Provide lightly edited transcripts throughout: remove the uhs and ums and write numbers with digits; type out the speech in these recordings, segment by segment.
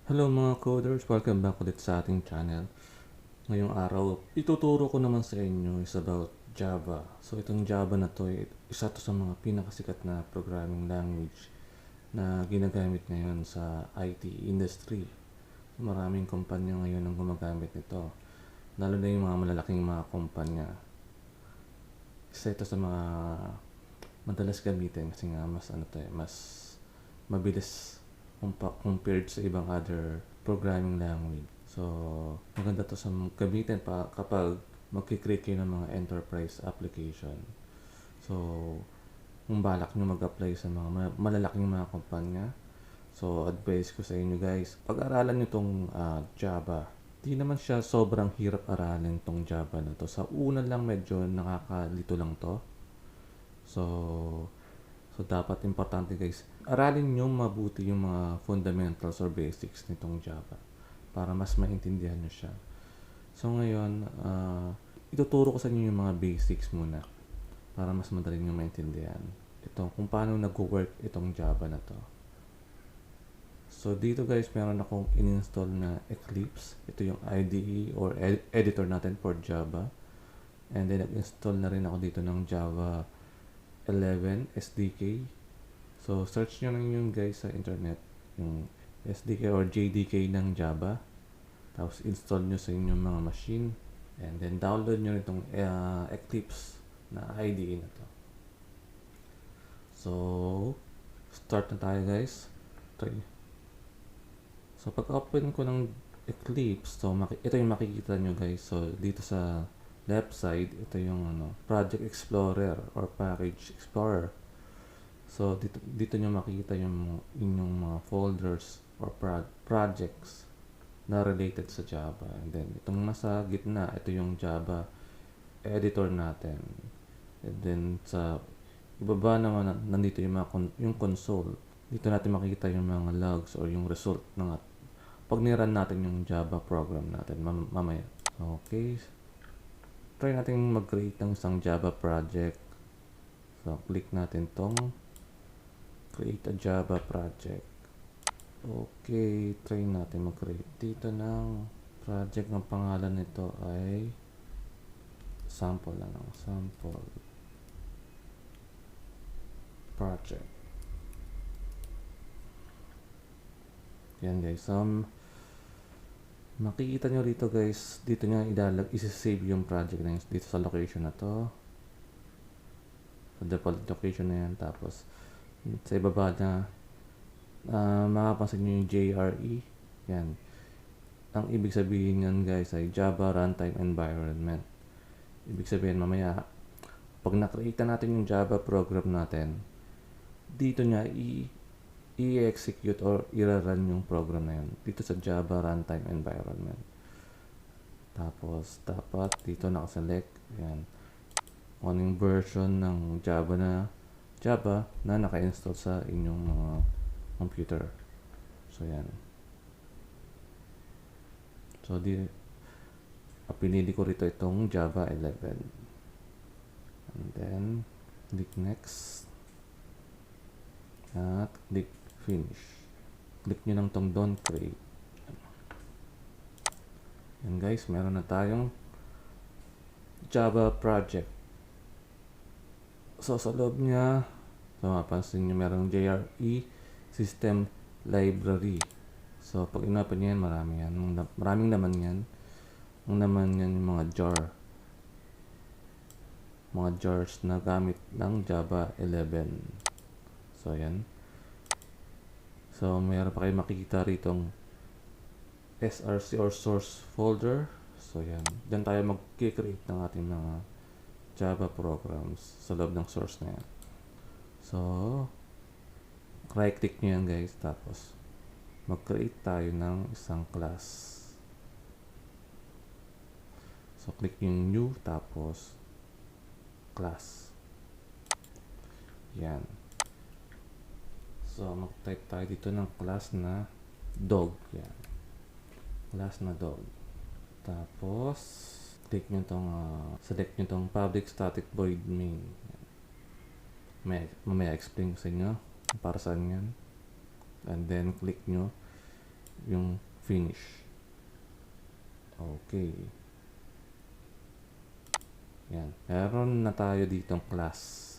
Hello mga coders, welcome back ulit sa ating channel. Ngayong araw, ituturo ko naman sa inyo is about Java. So itong Java na to, isa to sa mga pinakasikat na programming language na ginagamit ngayon sa IT industry. Maraming kumpanya ngayon ang gumagamit nito, lalo na yung mga malalaking mga kumpanya. Isa ito sa mga madalas gamitin kasi nga mas mabilis compared sa ibang other programming language. So, maganda to sa gamitin pa kapag magkikreate kayo ng mga enterprise application. So, kung balak nyo mag-apply sa mga malalaking mga kumpanya, so advice ko sa inyo guys, pag-aralan nyo tong Java. Di naman siya sobrang hirap aralin tong Java na to. Sa una lang medyo nakakalito lang to. So, dapat importante guys, aralin nyo mabuti yung mga fundamentals or basics nitong Java para mas maintindihan nyo siya. So ngayon, ituturo ko sa inyo yung mga basics muna para mas madali nyo maintindihan. Ito, kung paano nag-work itong Java na to. So dito guys, meron akong in-install na Eclipse. Ito yung IDE or editor natin for Java. And then nag-install na rin ako dito ng Java 11 SDK. So search nyo lang yun guys sa internet, yung SDK or JDK ng Java. Tapos install nyo sa inyong mga machine. And then download nyo itong Eclipse na IDE na to. So start na tayo guys. Try. So pag open ko ng Eclipse, so ito yung makikita nyo guys. So dito sa left side, ito yung Project Explorer or Package Explorer. So dito nyo makikita yung inyong mga folders or projects na related sa Java. And then itong nasa gitna, ito yung Java editor natin. And then sa ibaba naman nandito yung yung console. Dito natin makikita yung mga logs or yung result ng pag niran natin yung Java program natin mamaya. Okay. Try natin mag-create ng isang Java project. So, click natin tong create a Java project. Okay, try natin mag-create dito ng project. Ng pangalan nito ay sample sample project. Yan guys. Makikita nyo rito guys, dito nyo isi-save yung project na yun dito sa location na to. Sa default location na yan. Tapos sa ibaba na makapansin nyo yung JRE. Yan. Ang ibig sabihin yan guys ay Java Runtime Environment. Ibig sabihin mamaya, pag na-create natin yung Java program natin, dito niya i-execute or i-run yung program na yun dito sa Java Runtime Environment. Tapos dapat dito nakaselect yan kung anong version ng Java na naka-install sa inyong mga computer. So yan. So pinili ko rito itong Java 11. And then click next at click finish. Click nyo lang tong don't create. Yan guys, meron na tayong Java project. So sa loob niya, so mapansin nyo merong JRE system library. So pag inopen nyo yan, maraming laman yan. Ang naman yan yung mga jars na gamit ng Java 11. So yan. So mayroon pa kayo makikita ritong SRC or source folder. So yan. Diyan tayo mag-create ng ating mga Java programs sa loob ng source na yan. So right click nyo yan guys. Tapos mag-create tayo ng isang class. So click yung new tapos class. Yan. So mag-type tayo dito ng class na dog. Yan. Class na dog. Tapos click nyo tong select nyo tong public static void main. Mamaya explain ko sa inyo para saan yan. And then click nyo yung finish. Okay. Yan. Meron na tayo ditong class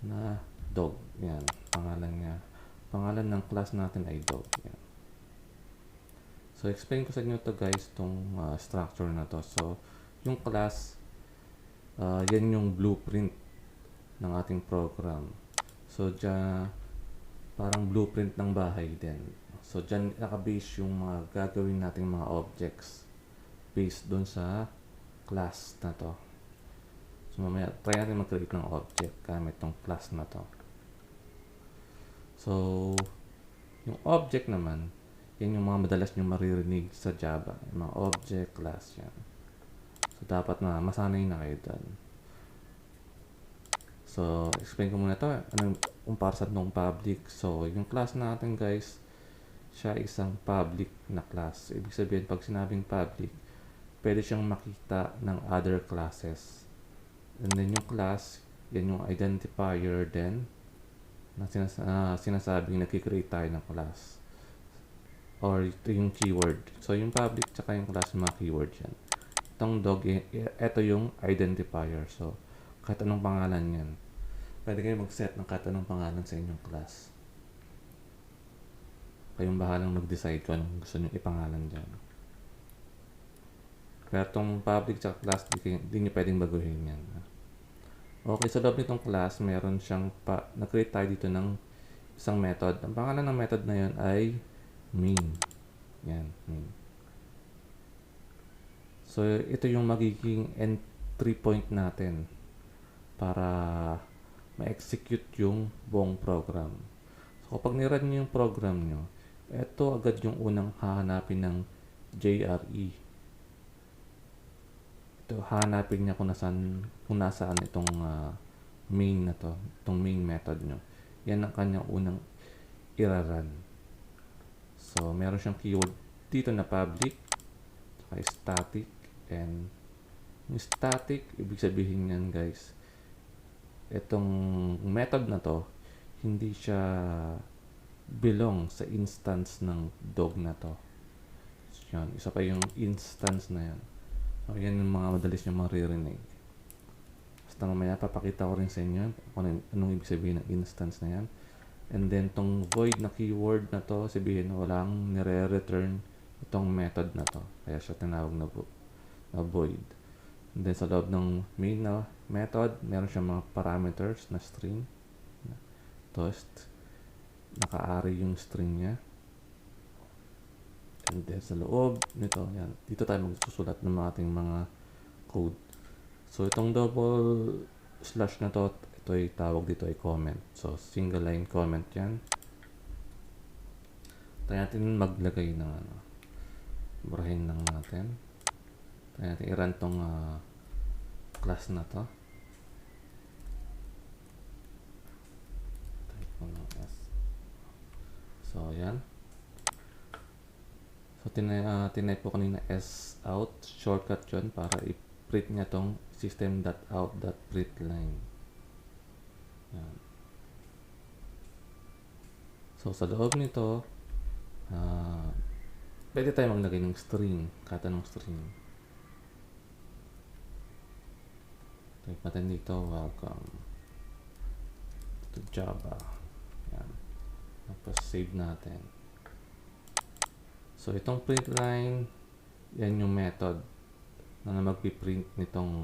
na dog. Yan. Pangalan niya. Pangalan ng class natin ay dog. Yan. So, explain ko sa inyo to guys, tong structure na to. So, yung class, yan yung blueprint ng ating program. So, dyan, parang blueprint ng bahay din. So, dyan nakabase yung mga gagawin nating mga objects based dun sa class na to. So, mamaya, try natin mag-create ng object gamit tong class na to. So, yung object naman, yan yung mga madalas nyo maririnig sa Java. Yung mga object, class, yan. So, dapat na masanay na kayo dyan. So, explain ko muna to. Anong comparison ng public. So, yung class natin guys, siya isang public na class. Ibig sabihin, pag sinabing public, pwede siyang makita ng other classes. And then yung class, yan yung identifier din na sinasabing nagkikreate tayo ng class. Or ito yung keyword. So, yung public tsaka yung class, yung mga keyword yan. Itong dog, ito yung identifier. So, kahit anong pangalan yan. Pwede kayo mag-set ng kahit anong pangalan sa inyong class. Kayong bahalang mag-decide kung anong gusto nyo ipangalan dyan. Pero itong public tsaka class, di nyo pwedeng baguhin yan. Okay, sa loob nitong class, meron siyang na-create tayo dito ng isang method. Ang pangalan ng method na yun ay main. Yan, main. So, ito yung magiging entry point natin para ma-execute yung buong program. So, kapag nirun nyo yung program nyo, ito agad yung unang hahanapin ng JRE. Ito, hahanapin niya kung nasaan itong main na to, itong main method nyo. Yan ang kanyang unang iraran. So, meron siyang keyword dito na public, saka static, and yung static, ibig sabihin yan guys, itong method na to, hindi siya belong sa instance ng dog na to. So, yan, isa pa yung instance na yan. So, yan yung mga madalis nyo maririnig. Basta mamaya, papakita ko rin sa inyo kung anong ibig sabihin ng instance na yan. And then, tong void na keyword na to, sabihin walang nire-return itong method na to. Kaya siya tinawag na void. And then, sa loob ng main na method, meron siyang mga parameters na string. Toast. Naka-array yung string niya. And then, sa loob nito, yan. Dito tayo magsusulat ng ating mga code. So, itong double slash na to, ito ay tawag dito ay comment. So, single line comment yan. Tayo natin maglagay ng burahin lang natin. Tayo natin i-run tong class na to. Type ko ng S. So, yan. So, tinay po kanina S out. Shortcut yun para i-print niya tong system.out.println. Yan. So, sa loob nito, pwede tayo maglagay ng string. Kahit anong string. Type natin dito, welcome to Java. Yan. Tapos, save natin. So, itong print line, yan yung method na magpiprint nitong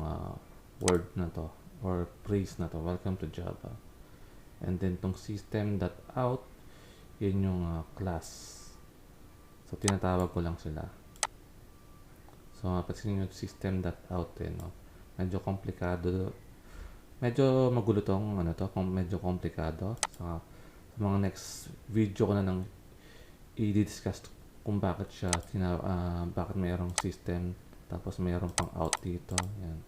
word na to or phrase na to, welcome to Java. And then, itong system.out, yan yung class. So, tinatawag ko lang sila. So, mapasin nyo yung system.out no? Medyo komplikado. Medyo magulo tong medyo komplikado. Sa mga next video ko na nang i-discuss kung bakit siya bakit mayroong system tapos mayroong pang out dito. Yan.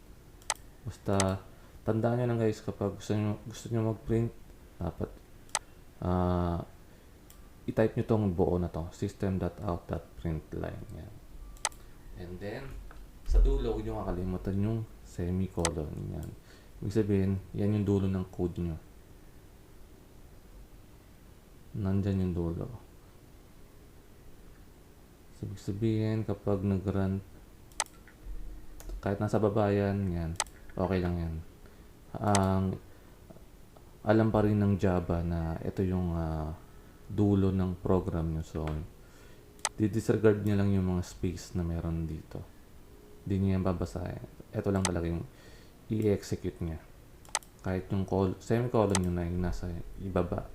Basta tandaan nyo lang guys, kapag gusto nyo mag-print, dapat i-type nyo tong buo na to, system.out.println. Yan. And then sa dulo, huwag nyo kakalimutan yung semicolon. Yan. Ibig sabihin, yan yung dulo ng code nyo. Nandyan yung dulo. So, ibig sabihin, kapag nag-run, kahit nasa baba yan, okay lang yan. Ang alam pa rin ng Java na ito yung dulo ng program nyo. So, di-disregard nyo lang yung mga space na meron dito. Hindi nyo yan babasahin. Ito lang talaga yung i-execute niya. Kahit yung semicolon nyo na yung nasa ibaba.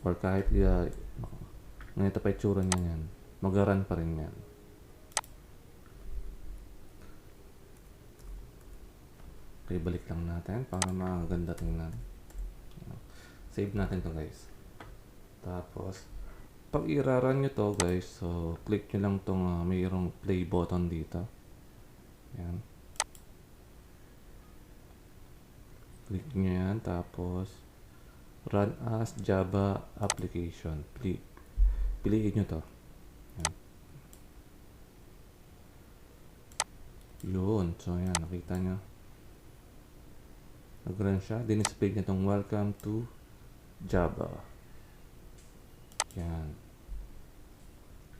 Or kahit ganito pa itsura niya yan. Mag-run pa rin yan. Okay, balik lang natin para maganda tingnan. Save natin to guys. Tapos, pag i-run nyo to guys, so click nyo lang tong mayroong play button dito. Yan. Click nyo yan, tapos run as Java application. Piliin nyo to. Yan. Yun. So yan, nakita nyo. Nag-run siya. Dinisplay niya itong welcome to Java. Yan.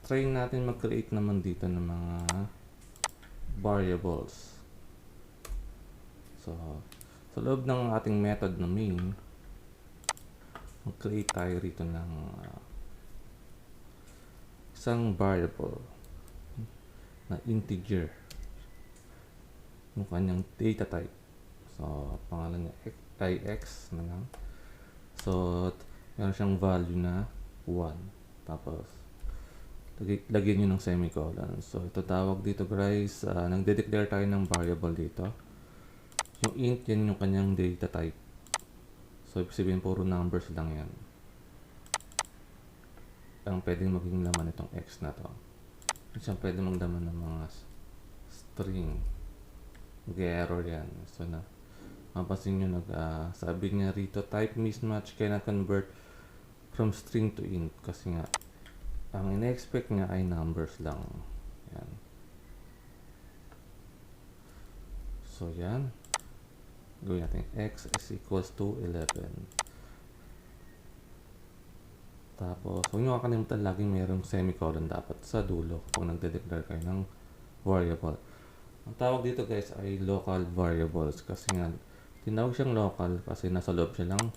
Try natin mag-create naman dito ng mga variables. So, sa loob ng ating method na main, mag-create tayo rito ng isang variable na integer. Yung kanyang data type. So, pangalan niya ix na lang. So, meron siyang value na 1. Tapos, lagyan nyo ng semicolon. So, ito tawag dito guys. Nagde-declare tayo ng variable dito. Yung int, yan yung kanyang data type. So, ibig sabihin, puro numbers lang yan. Ang pwedeng maging laman itong x na to. Isang pwedeng maglaman ng mga string. Mag-error yan. So, mapasin nyo sabi niya rito, type mismatch cannot convert from string to int. Kasi nga, ang ina-expect niya ay numbers lang. Yan. So, yan. Gawin natin x is equals to 11. Tapos, huwag nyo kakalimutan laging mayroong semicolon dapat sa dulo kung nagde-declare kayo ng variable. Ang tawag dito guys ay local variables kasi nga tinawag siyang local kasi nasa loob siya ng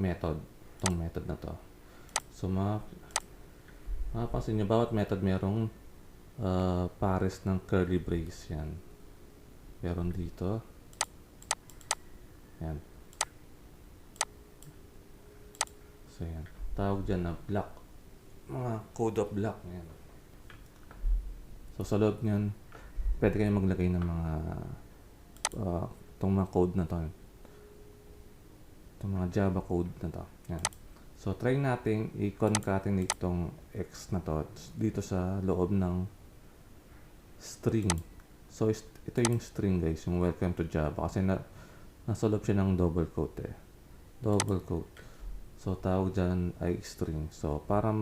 method. Itong method na to. So, mapapansin nyo, bawat method mayroong pares ng curly brace yan. Meron dito. Yan. So, yan. Tawag dyan na block. Mga code of block. Yan. So, sa loob nyan, pwede kayo maglagay ng mga itong mga code na to. Itong mga Java code na to. Yan. So, try natin i-concatenate itong x na to dito sa loob ng string. So, ito yung string guys, yung welcome to Java. Kasi nasa loob siya ng double quote eh. Double quote. So, tawag dyan ay string. So, para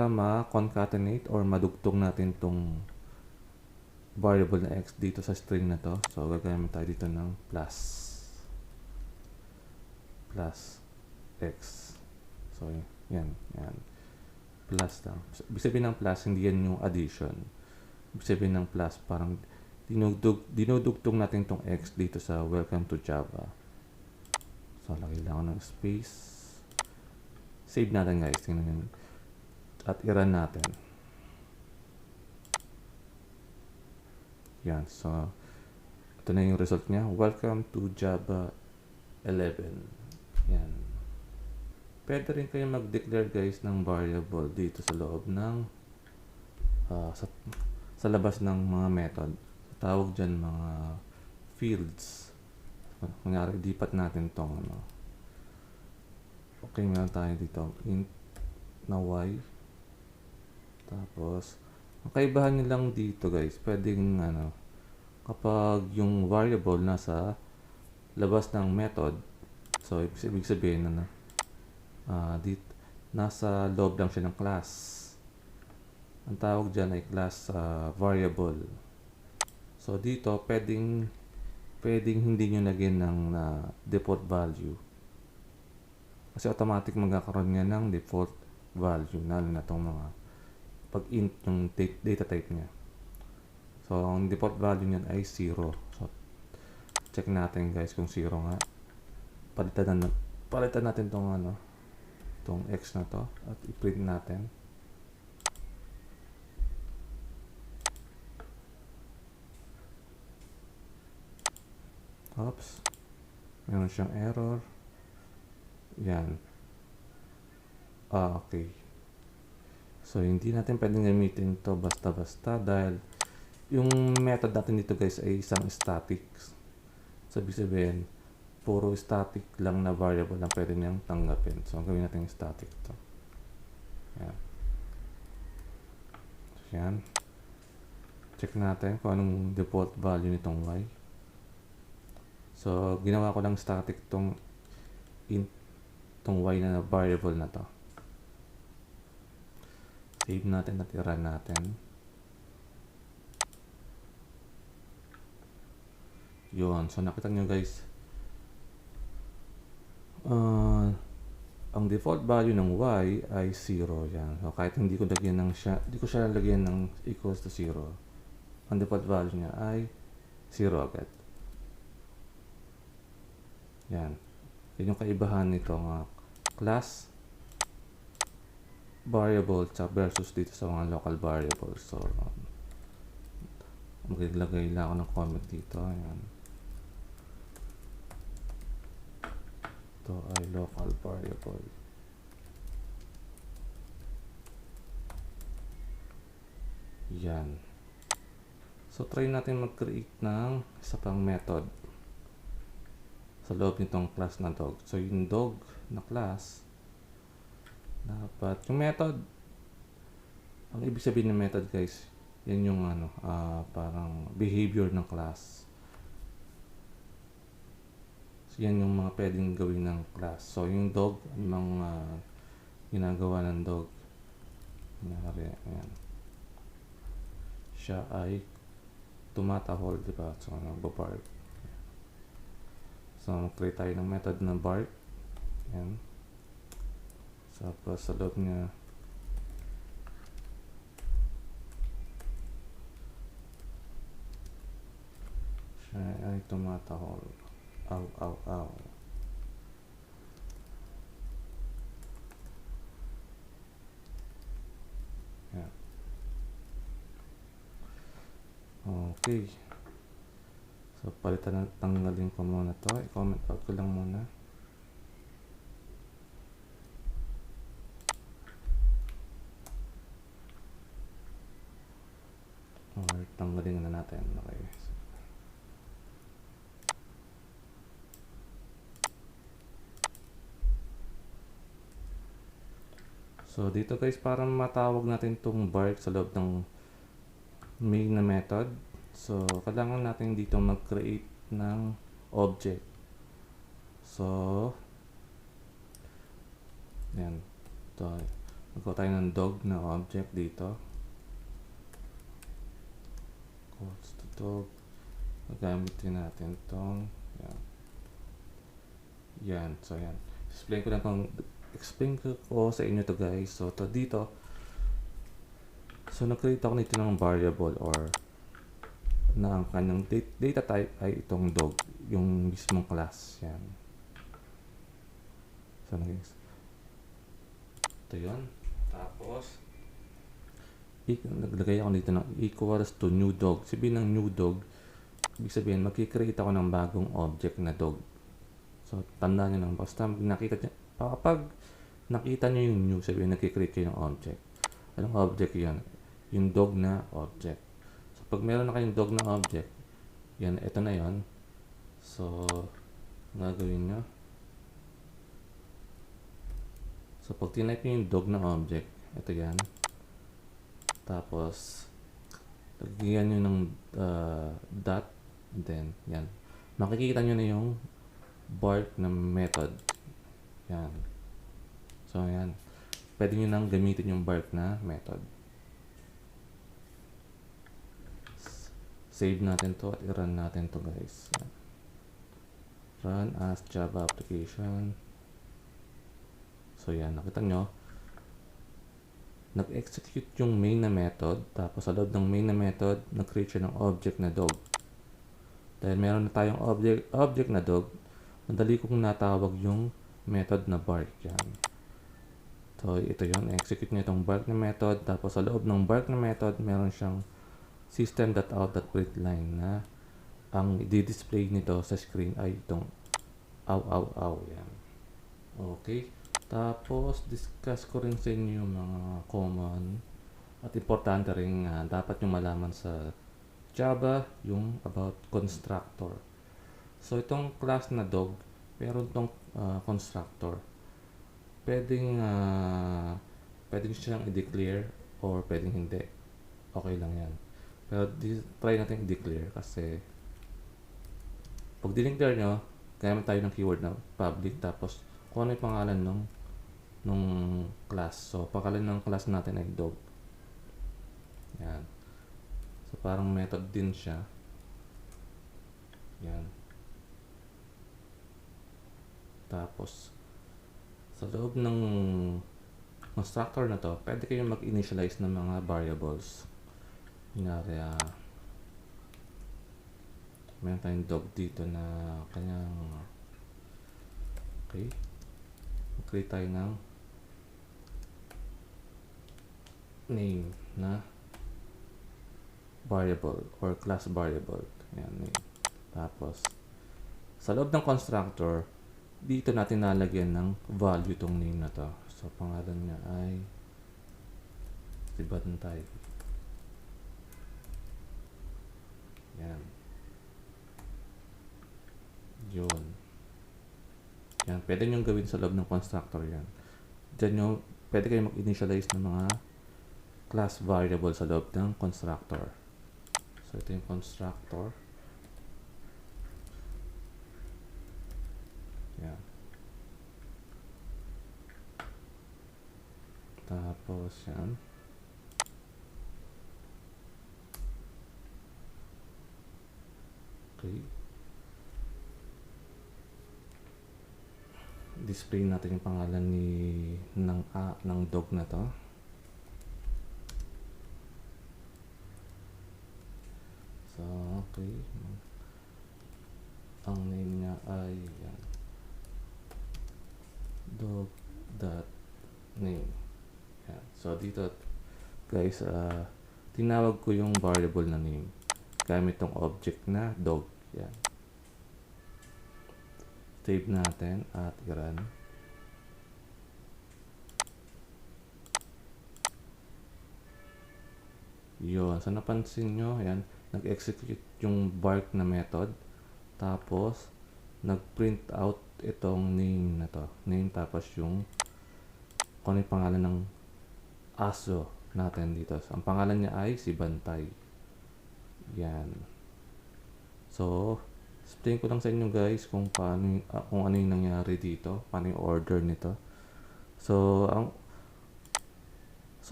ma-concatenate or madugtong natin itong variable na x dito sa string na to. So, gagamit tayo dito ng plus x. So, yan. Plus lang. Ibig sabihin ng plus, hindi yan yung addition. Ibig sabihin ng plus, parang dinudugtong natin itong x dito sa welcome to Java. So, lagay lang ako ng space. Save natin guys. Tingnan nyo. At i-run natin. Yan. So, ito na yung result niya. Welcome to Java 11. Yan. Pwede rin kayo mag-declare guys ng variable dito sa loob ng sa labas ng mga method. Tawag dyan mga fields. Kunyari, lipat natin tong okay, meron tayo dito int na y. Tapos, ang kaibahan nyo lang dito guys, pwedeng kapag yung variable nasa labas ng method, so ibig sabihin dito, nasa loob lang siya ng class. Ang tawag dyan ay class variable. So dito, pwedeng hindi nyo lagyan ng default value. Kasi automatic magkakaroon nga ng default value, lalo na itong mga pag int yung data type niya. So, ang default value niyan ay 0. So, check natin guys kung 0 nga. Palitan natin itong itong x na to at i-print natin. Oops. Meron siyang error. Yan. Okay. So, hindi natin pwedeng gamitin to basta-basta dahil yung method natin dito guys ay isang static. Sabi sabihin, puro static lang na variable lang pwede niyang tanggapin. So, gawin natin static to. Yan. So, yan. Check natin kung anong default value nitong y. So, ginawa ko lang static tong y na variable na to. Save natin at i-run natin. Yun. So, nakita nyo guys. Ang default value ng y ay 0. Yan. So, kahit hindi ko siya lagyan ng equals to 0. Ang default value niya ay 0 agad. Yan. Yan yung kaibahan nitong class variable versus dito sa mga local variables. So, maglagay lang ako ng comment dito. Ayan. Ito ay local variable. Yan. So, try natin mag-create ng isa pang method sa loob nitong class na dog. So, yung dog na class, dapat yung method, ang ibig sabihin ng method guys, yan yung parang behavior ng class. So, yan yung mga pwedeng gawin ng class. So, yung dog, mga ginagawa ng dog. Ayan. Siya ay tumatahol, diba? So, nagbabark. So, mag-create tayo ng method na bark. Ayan. So, sa loob niya, siya ay tumatahol. Aw, aw, aw. Ayan. Okay. So, tanggalin ko muna to. I-comment out ko lang muna. Or tanggalin na natin. Okay. So, dito guys, para matawag natin itong bark sa loob ng main na method. So, kailangan natin dito mag-create ng object. So, yan. Ito. Magkaw tayo ng dog na object dito. Calls to dog. Magamitin natin itong yan. So, yan. Explain ko sa inyo to guys. So, to dito. So, nag-create ako nito ng variable or na ang kanyang data type ay itong dog. Yung mismong class. Yan. So, ito yun. Tapos, naglagay ako dito ng equals to new dog. Sabihin ng new dog, ibig sabihin, mag-create ako ng bagong object na dog. So, tandaan nyo lang. Basta kapag nakita nyo yung new, sabihin, nag-create kayo ng object. Anong object yun? Yung dog na object. So, pag meron na kayong dog na object, yan, ito na yon. So, gagawin nyo. So, pag tinype nyo yung dog na object, ito yan. Tapos, lagyan nyo ng dot, then, yan. Makikita nyo na yung bark na method. Yan. So, yan. Pwede nyo nang gamitin yung bark na method. Save natin to at i-run natin to guys. Yan. Run as Java application. So yan, nakita nyo, nag-execute yung main na method, tapos sa loob ng main na method, nag-create siya ng object na dog. Dahil meron na tayong object na dog, madali kong natawag yung method na bark. Yan. So ito yun, execute nyo itong bark na method, tapos sa loob ng bark na method, meron siyang system.out.println na ang i-display nito sa screen ay itong aw. Yan. Okay. Tapos, discuss ko rin sa inyo yung mga common at importante rin dapat yung malaman sa Java, yung about constructor. So, itong class na dog, meron itong constructor. Pwedeng siyang i-declare or pwedeng hindi. Okay lang yan. Pero try natin i-declare kasi pag dineclare nyo, gamit tayo ng keyword na public, tapos kung ano yung pangalan nung class. So, pangalan ng class natin ay dog. Yan. So, parang method din siya. Yan. Tapos, sa loob ng constructor na to, pwede kayong mag-initialize ng mga variables. Kunyari, meron tayong dog dito na kanyang okay. Mag-create tayo ng name na variable or class variable. Ayan, name. Tapos, sa loob ng constructor, dito natin nalagyan ng value itong name na to. So, pangalan niya ay Sibantay. Yan. Yun. Yan. Pwede nyo gawin sa loob ng constructor yan. Diyan nyo, pwede kayo mag-initialize ng mga class variable sa loob ng constructor. So, ito yung constructor. Yan. Tapos, yan. Okay. Display natin yung pangalan ng dog na to. So, okay. Ang name niya ay yan. Dog.name. Yan. So, dito guys, tinawag ko yung variable na name gamit tong object na dog. Yan. Save natin at i-run. Yun. So, napansin nyo, yan, nag-execute yung bark na method. Tapos, nag-print out itong name na to. Name, tapos yung kung ano yung pangalan ng aso natin dito. So, ang pangalan niya ay Sibantay. Yan. So, explain ko lang sa inyo guys kung paano kung ano yung nangyari dito, paano yung order nito. So,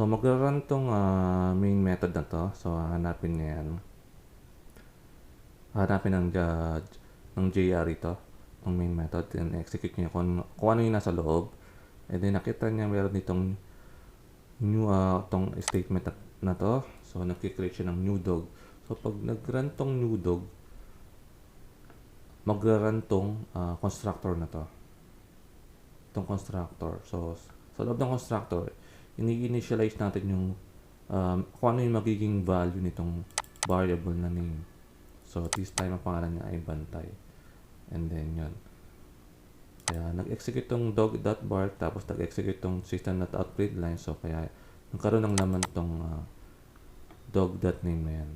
mag-run tong main method na to. So, hanapin niya yan. Hanapin ng JR ito, ng main method, and execute niya kung ano yung nasa loob. And then, nakita niya meron ditong new, tong statement na to. So, nag-create siya ng new dog. So, pag nag-run tong new dog, mag-run tong constructor na to. Itong constructor. So, sa loob ng constructor, ini-initialize natin yung kung ano yung magiging value nitong variable na name. So, this time ang pangalan niya ay Bantay. And then, yun. Kaya, nag-execute tong dog.bark, tapos nag-execute tong system.out.println. So, kaya, nagkaroon ng laman tong dog.name na yan.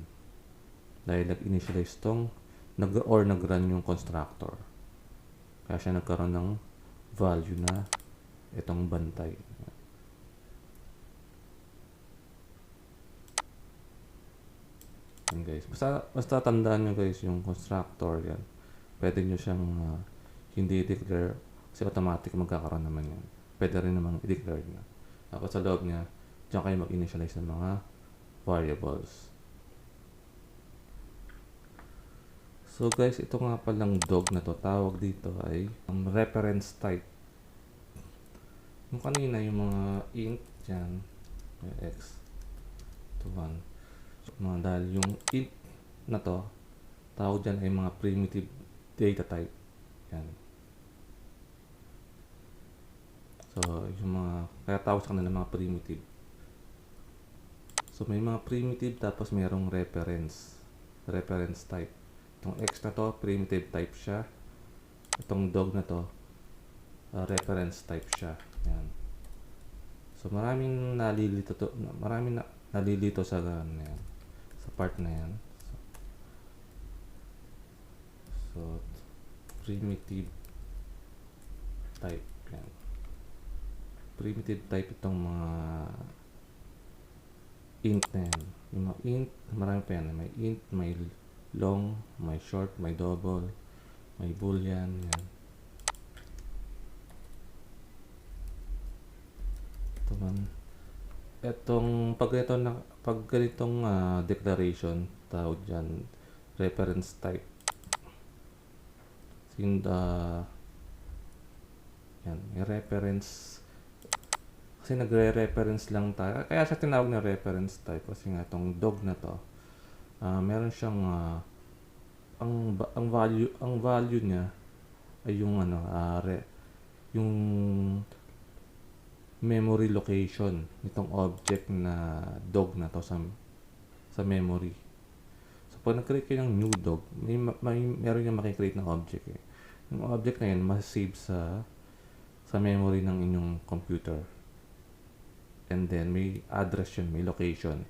Dahil nag-initialize tong nag-run yung constructor. Kaya siya nagkaroon ng value na itong Bantay. Yan guys. Basta tandaan nyo guys yung constructor yan. Pwede nyo siyang hindi i-declare kasi automatic magkakaroon naman yan. Pwede rin naman i-declare nyo. Tapos sa loob niya, dyan kayo mag-initialize ng mga variables. So guys, ito nga palang dog na to, tawag dito ay reference type. Yung kanina, yung mga int dyan, may x to 1. So, dahil yung int na to, tawag dyan ay mga primitive data type. Yan. So, yung mga, kaya tawag sa kanila mga primitive. So, may mga primitive tapos mayroong reference type. Itong x na to, primitive type siya. Itong dog na to, reference type siya. Yan. So, maraming nalilito sa yan, sa part na yan. So primitive type yan. Primitive type itong mga int na yan. Yung mga int, marami pa yan. May int, may long, may short, may double, may boolean, yan. Ito man. Pag ganitong declaration, tawag dyan, reference type. Yan, may reference. Kasi nagre-reference lang tayo. Kaya siya tinawag na reference type kasi nga itong dog na to, meron siyang ang value niya ay yung yung memory location nitong object na dog na to sa memory. So pag nag-create kayo ng new dog, meron yung makikreate ng object eh. Yung object na yun mas-save sa memory ng inyong computer. And then may address yun, may location.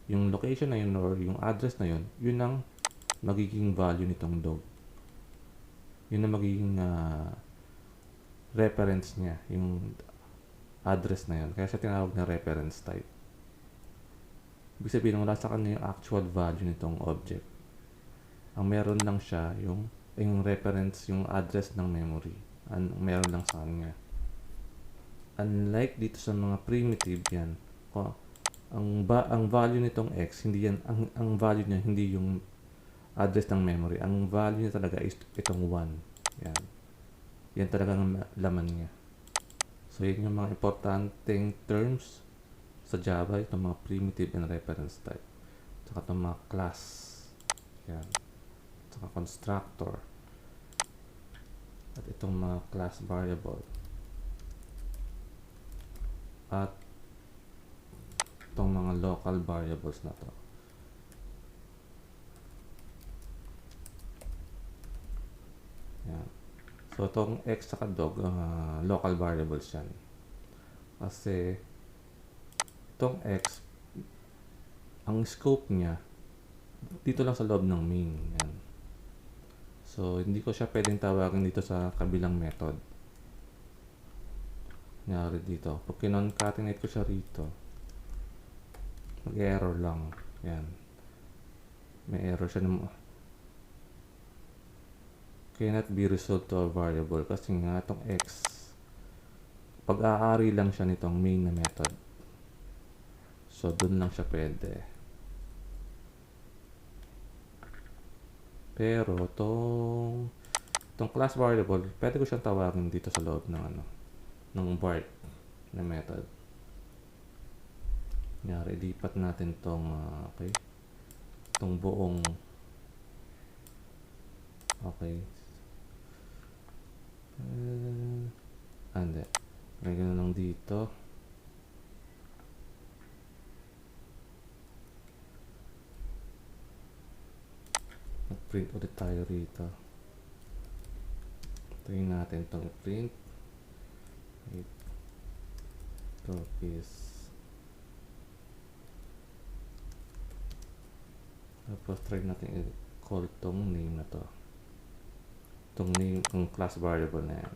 Yung location na yun or yung address na yun, yun ang magiging value nitong dog. Yun ang magiging reference niya, yung address na yun. Kaya siya tinawag na reference type. Ibig sabihin, wala sa kanya yung actual value nitong object. Ang meron lang siya yung reference, yung address ng memory. Meron lang sa kanya. Unlike dito sa mga primitive yan, ang value nitong x, hindi yan, ang value niya hindi yung address ng memory. Ang value niya talaga is itong 1. Yan. Yan talaga ang laman niya. So, yan yung mga importanteng terms sa Java, itong mga primitive and reference type. Tsaka itong mga class. Yan. Tsaka constructor. At itong mga class variable. At itong mga local variables na to. Yan. So, itong x saka dog, local variables yan. Kasi, itong x, ang scope niya, dito lang sa loob ng main. Yan. So, hindi ko siya pwedeng tawagin dito sa kabilang method. Nangyari dito. Pag kinoncatenate ko siya rito, mag-error lang. Yan. May error siya ng cannot be resolved to a variable kasi nga itong x, pag-aari lang siya nitong main na method. So, dun lang siya pwede. Pero, itong class variable, pwede ko siyang tawagin dito sa loob ng var na method. Kunyari, lipat natin itong buong hindi. Lagyan na lang dito. Mag-print ulit tayo rito. Tingin natin itong print. Ito is tapos try natin i-call itong name na to. Itong name, ang class variable na yan.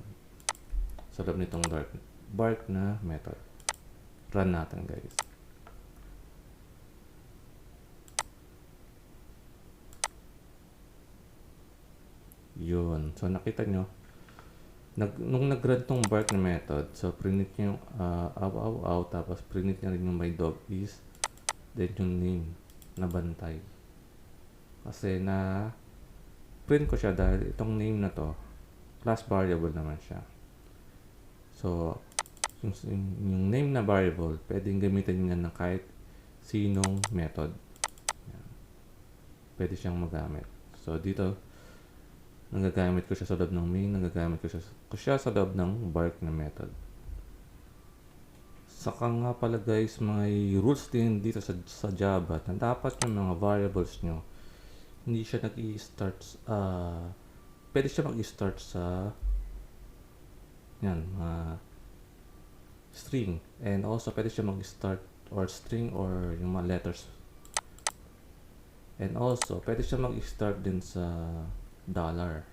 Sa loob nitong bark na method. Run natin guys. Yun. So nakita nyo, nung nag-run tong bark na method, so print nyo yung aw, tapos print nyo rin yung my dog is, then yung name na bantay. Kasi na print ko siya dahil itong name na to, class variable naman siya. So, yung name na variable, pwedeng gamitin niya ng kahit sinong method. Yan. Pwede siyang magamit. So, dito, nagagamit ko siya sa loob ng main, nagagamit ko siya sa loob ng bark na method. Saka nga pala guys, may rules din dito sa Java na dapat yung mga variables nyo, hindi siya nag-i-start, pwede siya mag-i-start sa yan, string. And also, pwede siya mag-start or string or yung mga letters. And also, pwede siya mag-start din sa dollar.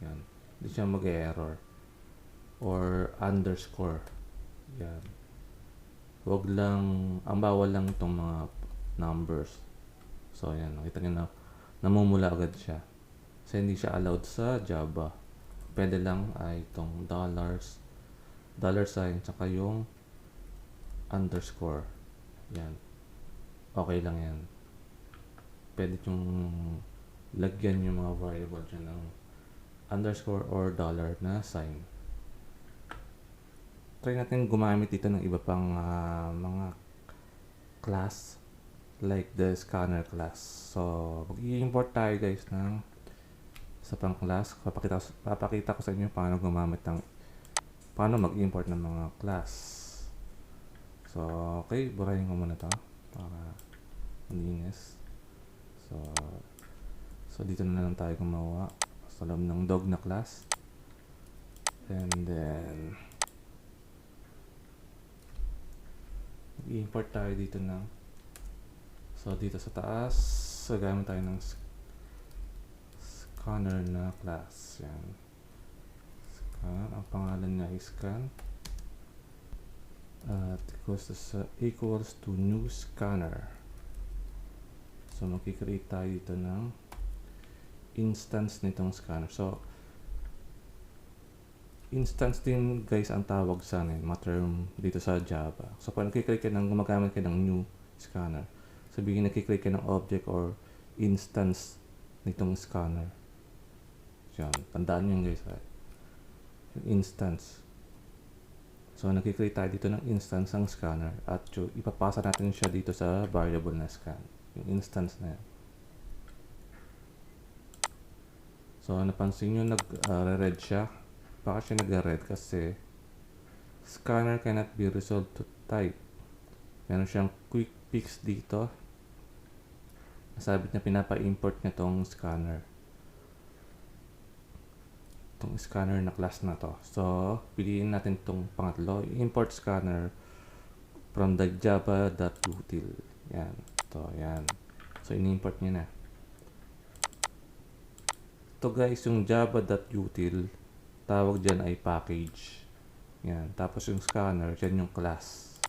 Yan. Hindi siya mag-error. Or underscore. Yan. Huwag lang, ang bawal lang itong mga numbers. So, yan. Nakita nyo na, namumula agad siya. Kasi hindi siya allowed sa Java. Pwede lang ay itong dollars, dollar sign, tsaka yung underscore. Yan. Okay lang yan. Pwede yung lagyan yung mga variable dyan ng underscore or dollar na sign. Try natin gumamit dito ng iba pang mga class like the scanner class. So, mag-i-import tayo guys ng sa pang class. Papakita ko sa inyo paano gumamit paano mag-import ng mga class. So, okay, burahin ko muna to para malinis. So dito na lang tayo gumawa sa loob ng dog na class. And then i-import tayo dito ng dito sa taas, gamit tayo ng scanner na class. Yan. Scan. Ang pangalan niya is scan. At equals to new scanner. So, magkikreate tayo dito ng instance nitong scanner. So, instance din guys ang tawag sa mga term dito sa Java. So, pag nagkikreate ka gumagamit ka ng new scanner, sabihin nagkikreate ka ng object or instance nitong scanner. Yan. Tandaan nyo guys. Yung instance. So, nagkikreate tayo dito ng instance ng scanner at ipapasa natin siya dito sa variable na scan. Yung instance na yan. So, napansin nyo nag-red siya. Baka siya nag-red kasi scanner cannot be resolved to type. Meron siyang quick fix dito. Nasabit na pinapa-import niya tong scanner. Itong scanner na class na to. So, piliin natin itong pangatlo. Import scanner from the java.util. Yan. Ito, yan. So, ini-import niya na. Ito guys, yung java.util, tawag dyan ay package. Yan. Tapos yung scanner, dyan yung class.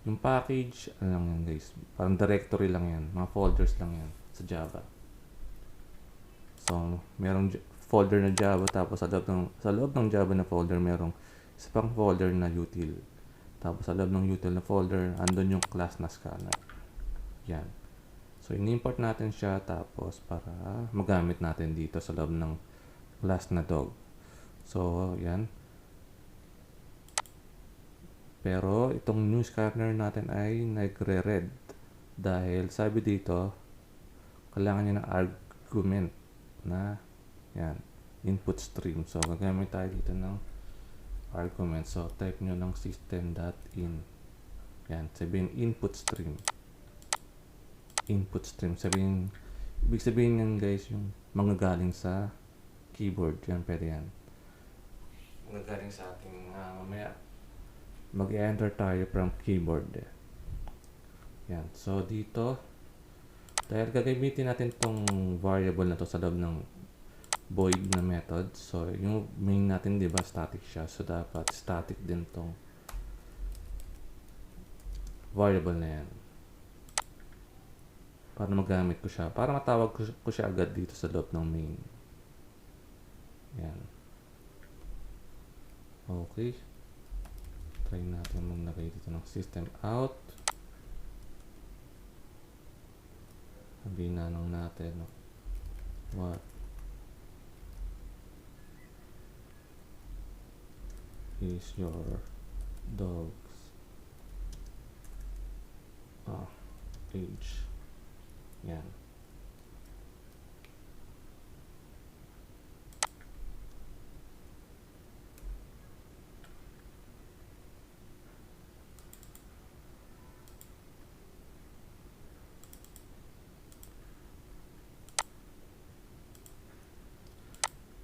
Yung package, ano lang yan guys, parang directory lang yan. Mga folders lang yan sa Java. So, merong folder na Java, tapos sa loob ng Java na folder, merong isa pang folder na util. Tapos sa loob ng util na folder, andun yung class na scanner. Yan. So, in-import natin siya, tapos para magamit natin dito sa loob ng class na dog. So, yan. Pero, itong new scanner natin ay nagre-red. Dahil, sabi dito, kailangan niya ng argument na, yan, input stream. So, gagamit tayo dito ng argument. So, type nyo ng system.in. Yan, sabihin input stream. Input stream. Ibig sabihin yan guys, yung manggagaling sa keyboard. Yan, pwede yan. Manggagaling sa ating, mamaya, mag-enter tayo from keyboard. Yan. So, dito, dahil gagamitin natin tong variable na to sa loob ng void na method. So, yung main natin, di ba, static siya. So, dapat static din tong variable na yan. Para magamit ko siya. Para matawag ko siya agad dito sa loob ng main. Yan. Okay. Try natin maglagay dito ng system out. Sabihin na lang natin. What? is your dog's age. Yan.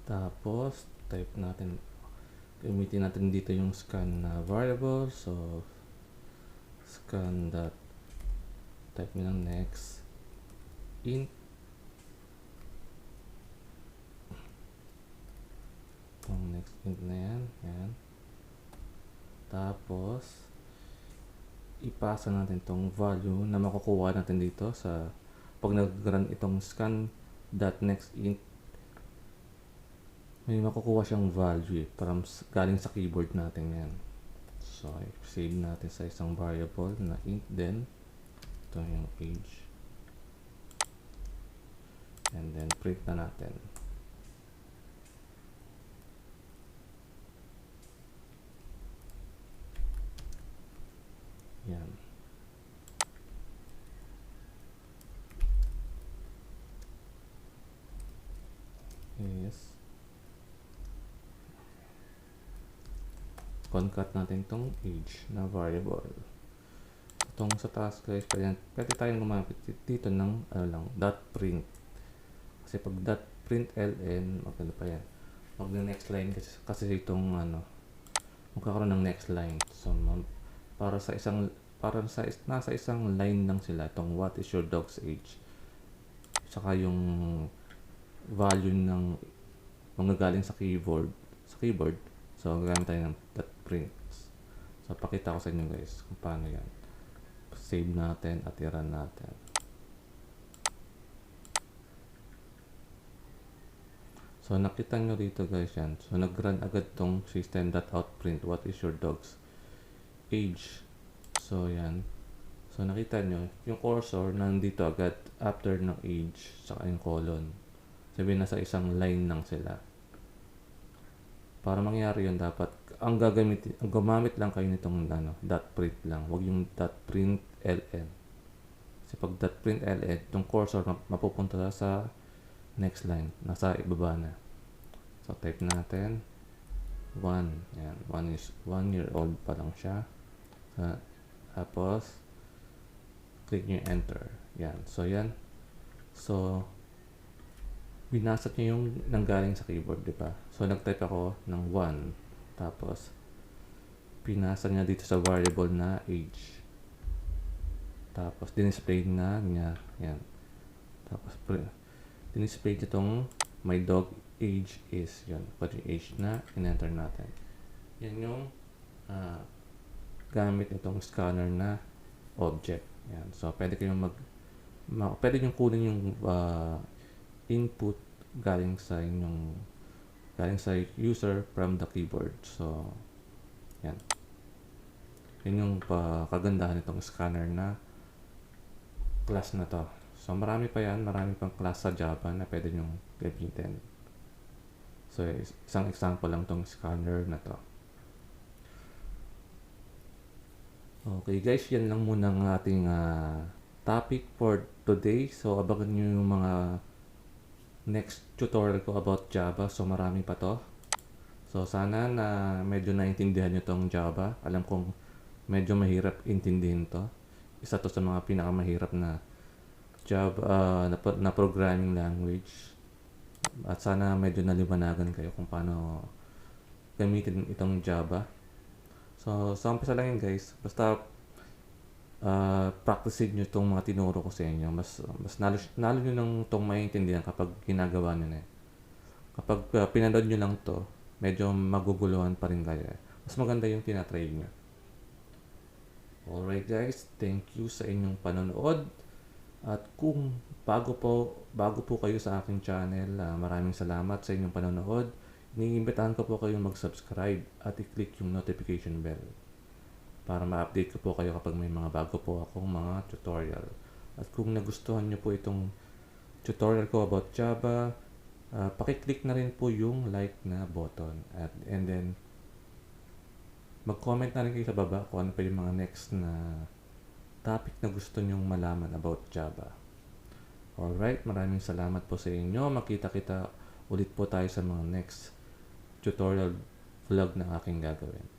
Tapos, type natin, gamitin natin dito yung scan na variable. So, scan dot, type nyo lang next, int, yung next int na yan, yan. Tapos, ipasa natin tong value na makukuha natin dito sa, pag nag-run itong scan dot next int, may makukuha siyang value from galing sa keyboard natin yan. So, save natin sa isang variable na int din. Ito yung age. And then, print na natin. Yan. Yes. Concat natin itong age na variable. Itong sa task guys, pwede tayong gumamit dito ng dot print. Kasi pag dot print ln, maganda pa yan. Next line kasi itong magkakaroon ng next line. So para sa nasa isang line lang sila itong what is your dog's age. Saka yung value ng manggagaling sa keyboard. So gagamit tayo ng dot print. So pakita ko sa inyo guys kung paano yan. Save natin at i-run natin. So nakita nyo dito guys yan. So nag-run agad tong system.outprint what is your dog's age. So yan. So nakita nyo yung cursor nandito agad after ng age saka yung colon. Sabihin nasa isang line lang sila. Para mangyari yun dapat ang gumamit lang kayo nitong dot print lang. Huwag yung dot print ln. Kasi pag dot print ln, itong cursor mapupunta sa next line. Nasa ibaba na. So type natin 1. Yan. 1 is 1 year old pa lang siya. Tapos click nyo enter. Yan. So yan. So binasat nyo yung nanggaling sa keyboard, di ba? So nag-type ako ng 1. Tapos pinasa niya dito sa variable na age. Tapos dinisplay na niya. Yan. Tapos dinisplay niya itong my dog age is. Yan. Pati yung age na in-enter natin. Yan yung gamit itong scanner na object. Yan. So pwede kayong pwede nyo kunin yung input galing sa user from the keyboard. So yan. Yun yung kagandahan nitong scanner na class na to. So marami pa yan, marami pang class sa Java na pwede nyong gamitin. So isang example lang tong scanner na to. Okay guys, yan lang muna ang ating topic for today. So abangan nyo yung mga next tutorial ko about Java. So marami pa to. So sana na medyo naintindihan nyo tong Java. Alam kong medyo mahirap intindihin to. Isa to sa mga pinakamahirap na Java na programming language. At sana medyo naliwanagan kayo kung paano gamitin itong Java. So umpisa lang yun guys. Basta practicein nyo itong mga tinuro ko sa inyo. Mas nalo nyo nang itong maintindihan kapag ginagawa nyo na eh. Kapag pinanood nyo lang to, medyo maguguluhan pa rin kayo eh. Mas maganda yung tinatry nyo. Alright guys, thank you sa inyong panonood. At kung bago po kayo sa aking channel, maraming salamat sa inyong panonood. Iniimbitahan ko po kayong mag-subscribe at i-click yung notification bell para ma-update ko po kayo kapag may mga bago po akong mga tutorial. At kung nagustuhan nyo po itong tutorial ko about Java, pakiclick na rin po yung like na button. And then, Mag-comment na rin kayo sa baba kung ano pa yung mga next na topic na gusto nyong malaman about Java. Alright, maraming salamat po sa inyo. Makita-kita ulit po tayo sa mga next tutorial vlog na aking gagawin.